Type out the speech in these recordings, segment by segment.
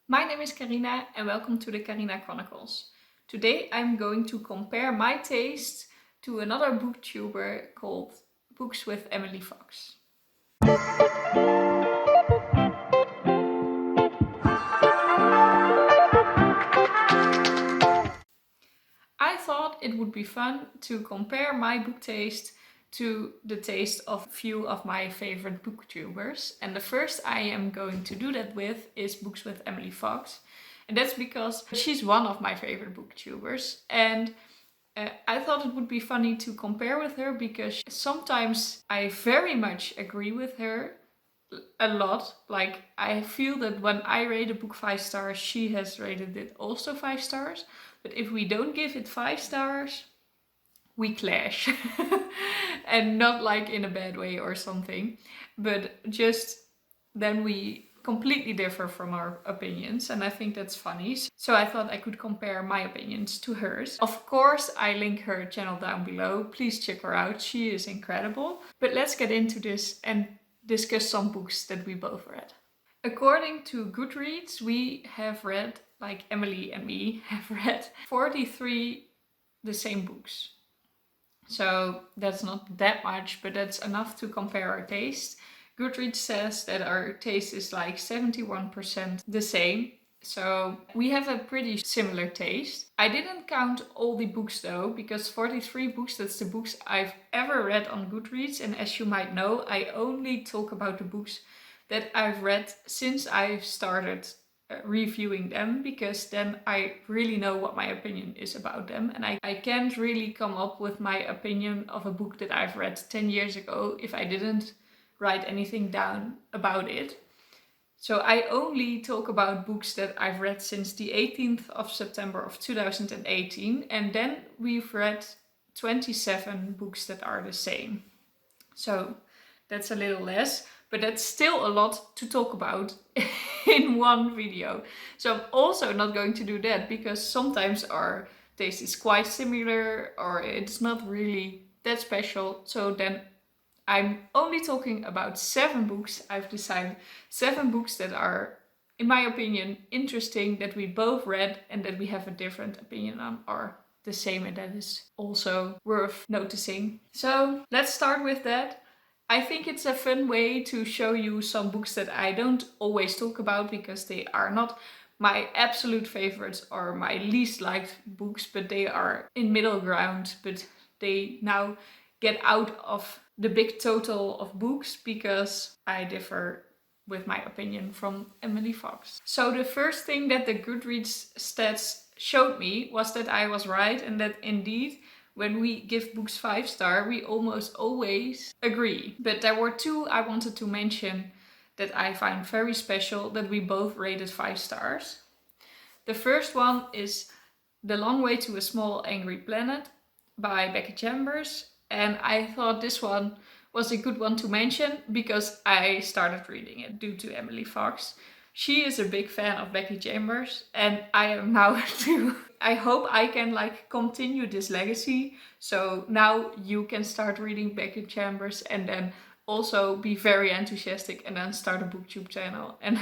My name is Karina and welcome to the Karina Chronicles. Today I'm going to compare my taste to another booktuber called Books with Emily Fox. I thought it would be fun to compare my book taste to the taste of a few of my favorite booktubers. And the first I am going to do that with is Books with Emily Fox. And that's because she's one of my favorite booktubers. And I thought it would be funny to compare with her because sometimes I very much agree with her a lot. Like, I feel that when I rate a book 5 stars, she has rated it also 5 stars. But if we don't give it 5 stars, we clash. And not like in a bad way or something, but just then we completely differ from our opinions, and I think that's funny. So I thought I could compare my opinions to hers. Of course, I link her channel down below. Please check her out. She is incredible. But let's get into this and discuss some books that we both read. According to Goodreads, we have read, like Emily and me have read, 43 the same books. So that's not that much, but that's enough to compare our taste. Goodreads says that our taste is like 71% the same. So we have a pretty similar taste. I didn't count all the books though, because 43 books, that's the books I've ever read on Goodreads. And as you might know, I only talk about the books that I've read since I've started reviewing them, because then I really know what my opinion is about them, and I can't really come up with my opinion of a book that I've read 10 years ago if I didn't write anything down about it. So I only talk about books that I've read since the 18th of September of 2018, and then we've read 27 books that are the same. So that's a little less, but that's still a lot to talk about in one video. So I'm also not going to do that because sometimes our taste is quite similar or it's not really that special. So then I'm only talking about 7 books. I've decided 7 books that are, in my opinion, interesting, that we both read and that we have a different opinion on, or the same, and that is also worth noticing. So let's start with that. I think it's a fun way to show you some books that I don't always talk about because they are not my absolute favorites or my least liked books, but they are in middle ground, but they now get out of the big total of books because I differ with my opinion from Emily Fox. So the first thing that the Goodreads stats showed me was that I was right, and that indeed when we give books 5 stars, we almost always agree. But there were 2 I wanted to mention that I find very special, that we both rated 5 stars. The first one is The Long Way to a Small Angry Planet by Becky Chambers. And I thought this one was a good one to mention because I started reading it due to Emily Fox. She is a big fan of Becky Chambers, and I am now too. I hope I can continue this legacy. So now you can start reading Becky Chambers and then also be very enthusiastic and then start a booktube channel, and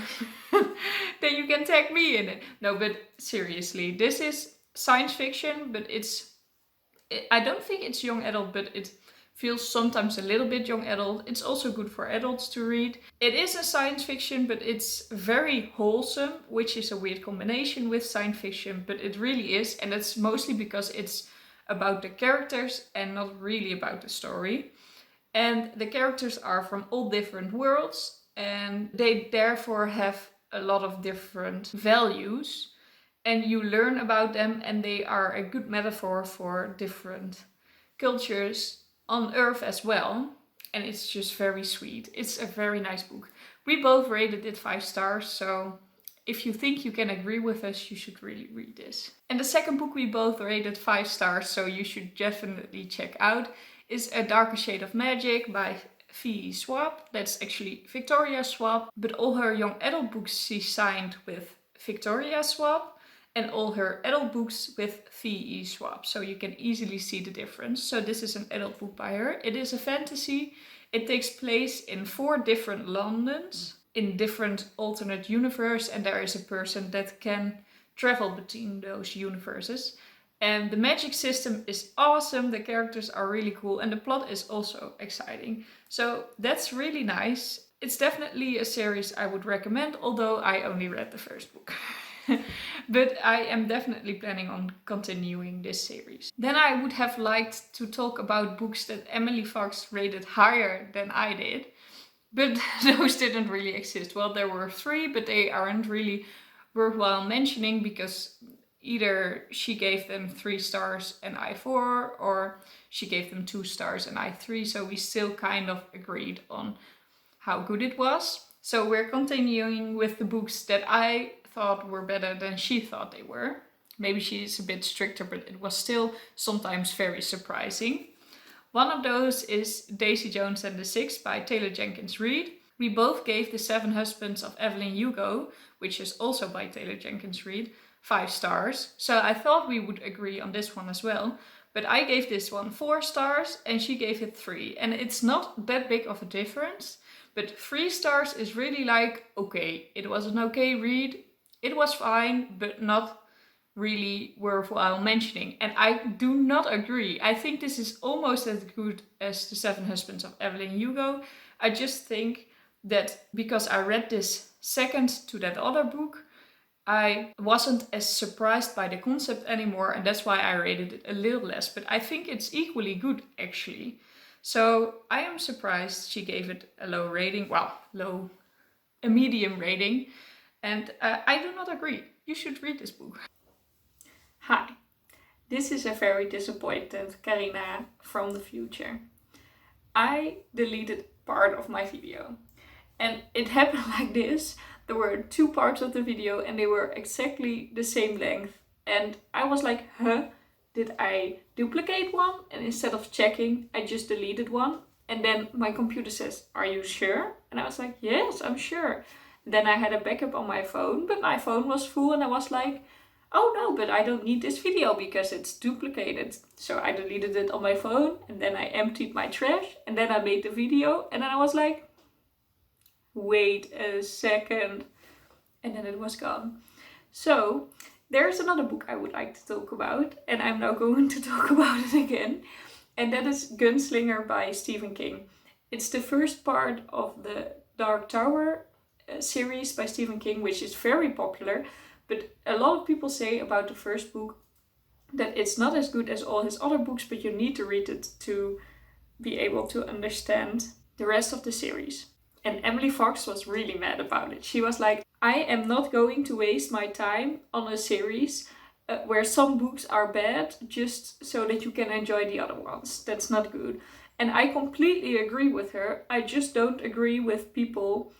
then you can tag me in it. No, but seriously, this is science fiction, but I don't think it's young adult, but it feels sometimes a little bit young adult. It's also good for adults to read. It is a science fiction, but it's very wholesome, which is a weird combination with science fiction, but it really is. And that's mostly because it's about the characters and not really about the story. And the characters are from all different worlds, and they therefore have a lot of different values. And you learn about them, and they are a good metaphor for different cultures on Earth as well. And it's just very sweet. It's a very nice book. We both rated it 5 stars, so if you think you can agree with us, you should really read this. And the second book we both rated 5 stars, so you should definitely check out, is A Darker Shade of Magic by Schwab. That's actually Victoria Schwab, but all her young adult books she signed with Victoria Schwab, and all her adult books with V.E. Schwab, so you can easily see the difference. So this is an adult book by her. It is a fantasy. It takes place in 4 different Londons, in different alternate universe, and there is a person that can travel between those universes. And the magic system is awesome, the characters are really cool, and the plot is also exciting. So that's really nice. It's definitely a series I would recommend, although I only read the first book. But I am definitely planning on continuing this series. Then I would have liked to talk about books that Emily Fox rated higher than I did. But those didn't really exist. Well, there were 3, but they aren't really worthwhile mentioning because either she gave them 3 stars and I 4, or she gave them 2 stars and I 3. So we still kind of agreed on how good it was. So we're continuing with the books that I thought were better than she thought they were. Maybe she's a bit stricter, but it was still sometimes very surprising. One of those is Daisy Jones and the Six by Taylor Jenkins Reid. We both gave The Seven Husbands of Evelyn Hugo, which is also by Taylor Jenkins Reid, 5 stars. So I thought we would agree on this one as well. But I gave this one 4 stars and she gave it 3. And it's not that big of a difference. But 3 stars is really like, okay, it was an okay read. It was fine, but not really worthwhile mentioning. And I do not agree. I think this is almost as good as The Seven Husbands of Evelyn Hugo. I just think that because I read this second to that other book, I wasn't as surprised by the concept anymore, and that's why I rated it a little less. But I think it's equally good actually. So I am surprised she gave it a low rating. Well, a medium rating. And I do not agree. You should read this book. Hi, this is a very disappointed Karina from the future. I deleted part of my video and it happened like this. There were 2 parts of the video and they were exactly the same length. And I was like, huh? Did I duplicate one? And instead of checking, I just deleted one. And then my computer says, are you sure? And I was like, yes, I'm sure. And then I had a backup on my phone, but my phone was full and I was like, oh no, but I don't need this video because it's duplicated. So I deleted it on my phone and then I emptied my trash and then I made the video and then I was like, wait a second. And then it was gone. So there's another book I would like to talk about and I'm now going to talk about it again. And that is Gunslinger by Stephen King. It's the first part of the Dark Tower series by Stephen King, which is very popular. But a lot of people say about the first book that it's not as good as all his other books, but you need to read it to be able to understand the rest of the series. And Emily Fox was really mad about it. She was like, I am not going to waste my time on a series where some books are bad just so that you can enjoy the other ones. That's not good. And I completely agree with her. I just don't agree with people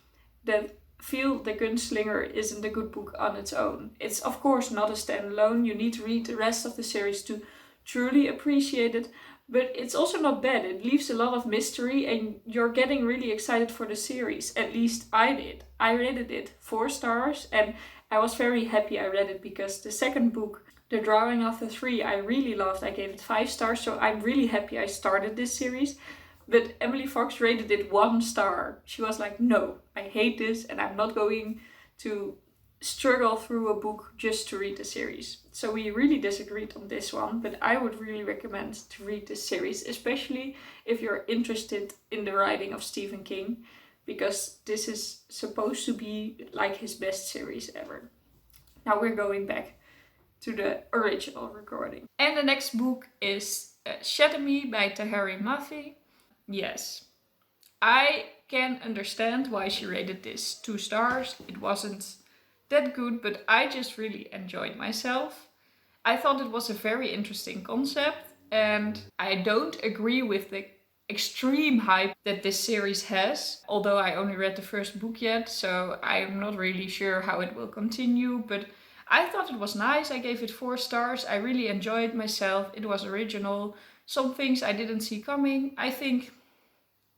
that feel The Gunslinger isn't a good book on its own. It's of course not a standalone. You need to read the rest of the series to truly appreciate it. But it's also not bad. It leaves a lot of mystery and you're getting really excited for the series. At least I did. I rated it 4 stars and I was very happy I read it because the second book, The Drawing of the Three, I really loved. I gave it 5 stars, so I'm really happy I started this series. But Emily Fox rated it 1 star. She was like, no, I hate this and I'm not going to struggle through a book just to read the series. So we really disagreed on this one, but I would really recommend to read this series, especially if you're interested in the writing of Stephen King, because this is supposed to be like his best series ever. Now we're going back to the original recording. And the next book is Shatter by Tahereh Mafi. Yes, I can understand why she rated this 2 stars. It wasn't that good, but I just really enjoyed myself. I thought it was a very interesting concept and I don't agree with the extreme hype that this series has, although I only read the first book yet, so I'm not really sure how it will continue, but I thought it was nice. I gave it 4 stars. I really enjoyed myself. It was original. Some things I didn't see coming. I think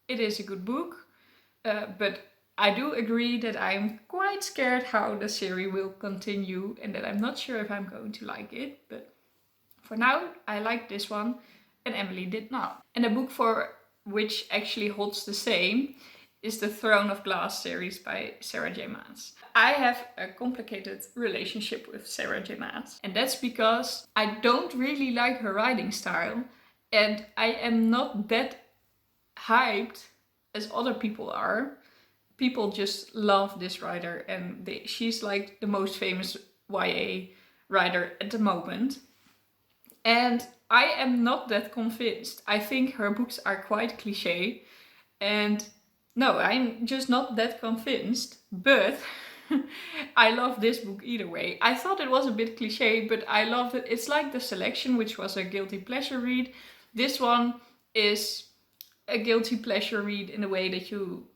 it is a good book, but I do agree that I'm quite scared how the series will continue and that I'm not sure if I'm going to like it, but for now I like this one and Emily did not. And a book for which actually holds the same is the Throne of Glass series by Sarah J. Maas. I have a complicated relationship with Sarah J. Maas, and that's because I don't really like her writing style, and I am not that hyped as other people are. People just love this writer, and she's like the most famous YA writer at the moment. And I am not that convinced. I think her books are quite cliche, and no, I'm just not that convinced, but I love this book either way. I thought it was a bit cliche, but I loved it. It's like The Selection, which was a guilty pleasure read. This one is a guilty pleasure read in a way that you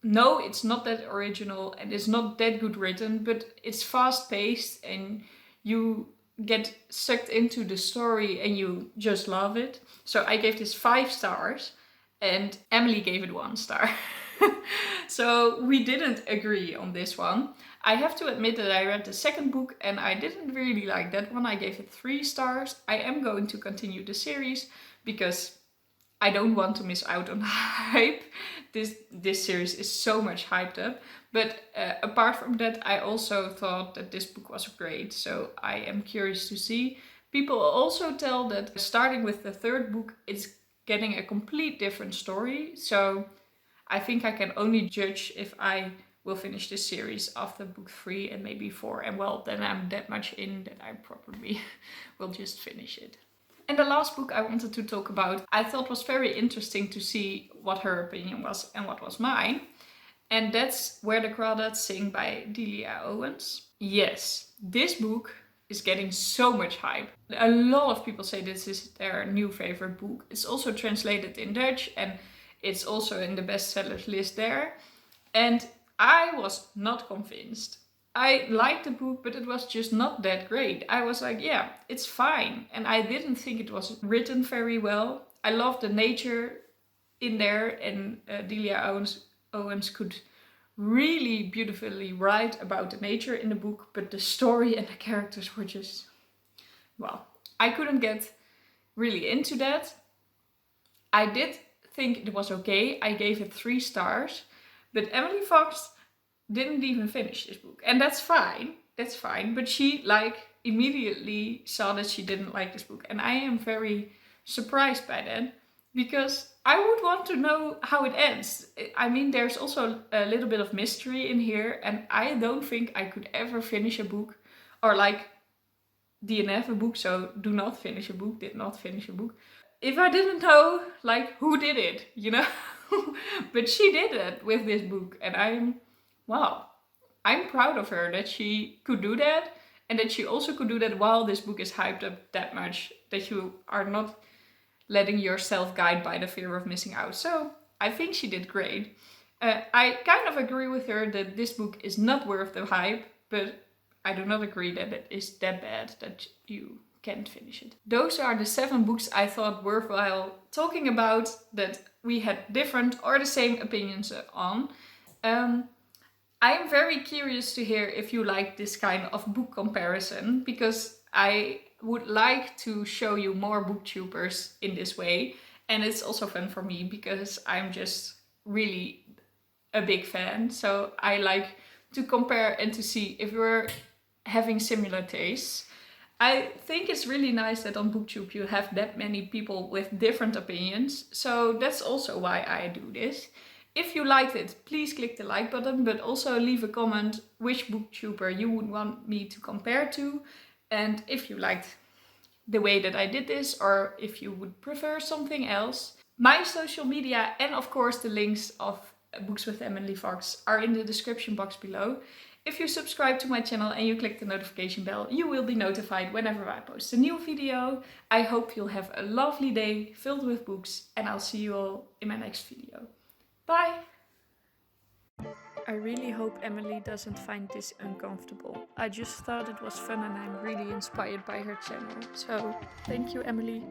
know it's not that original and it's not that good written, but it's fast paced and you get sucked into the story and you just love it. So I gave this 5 stars and Emily gave it 1 star. So we didn't agree on this one. I have to admit that I read the second book and I didn't really like that one. I gave it 3 stars. I am going to continue the series because I don't want to miss out on hype. This series is so much hyped up. But apart from that, I also thought that this book was great. So I am curious to see. People also tell that starting with the 3rd book, it's getting a complete different story. So I think I can only judge if I will finish this series after book 3 and maybe 4. And well, then I'm that much in that I probably will just finish it. And the last book I wanted to talk about, I thought was very interesting to see what her opinion was and what was mine. And that's Where the Crawdads Sing by Delia Owens. Yes, this book is getting so much hype. A lot of people say this is their new favorite book. It's also translated in Dutch and it's also in the bestsellers list there. And I was not convinced. I liked the book, but it was just not that great. I was like, yeah, it's fine. And I didn't think it was written very well. I loved the nature in there, and Delia Owens could really beautifully write about the nature in the book, but the story and the characters were just, well, I couldn't get really into that. I did think it was okay. I gave it 3 stars, but Emily Fox didn't even finish this book, and that's fine. That's fine. But she immediately saw that she didn't like this book, and I am very surprised by that because I would want to know how it ends. I mean, there's also a little bit of mystery in here, and I don't think I could ever finish a book, or like DNF a book, so do not finish a book, did not finish a book, if I didn't know like who did it, you know. But she did it with this book, and wow, I'm proud of her that she could do that, and that she also could do that while this book is hyped up that much, that you are not letting yourself guide by the fear of missing out. So I think she did great. I kind of agree with her that this book is not worth the hype, but I do not agree that it is that bad that you can't finish it. Those are the 7 books I thought worthwhile talking about that we had different or the same opinions on. I am very curious to hear if you like this kind of book comparison, because I would like to show you more booktubers in this way. And it's also fun for me because I'm just really a big fan. So I like to compare and to see if we're having similar tastes. I think it's really nice that on BookTube you have that many people with different opinions. So that's also why I do this. If you liked it, please click the like button, but also leave a comment which booktuber you would want me to compare to. And if you liked the way that I did this, or if you would prefer something else. My social media and of course the links of Books with Emily Fox are in the description box below. If you subscribe to my channel and you click the notification bell, you will be notified whenever I post a new video. I hope you'll have a lovely day filled with books, and I'll see you all in my next video. Bye! I really hope Emily doesn't find this uncomfortable. I just thought it was fun and I'm really inspired by her channel. So, thank you, Emily.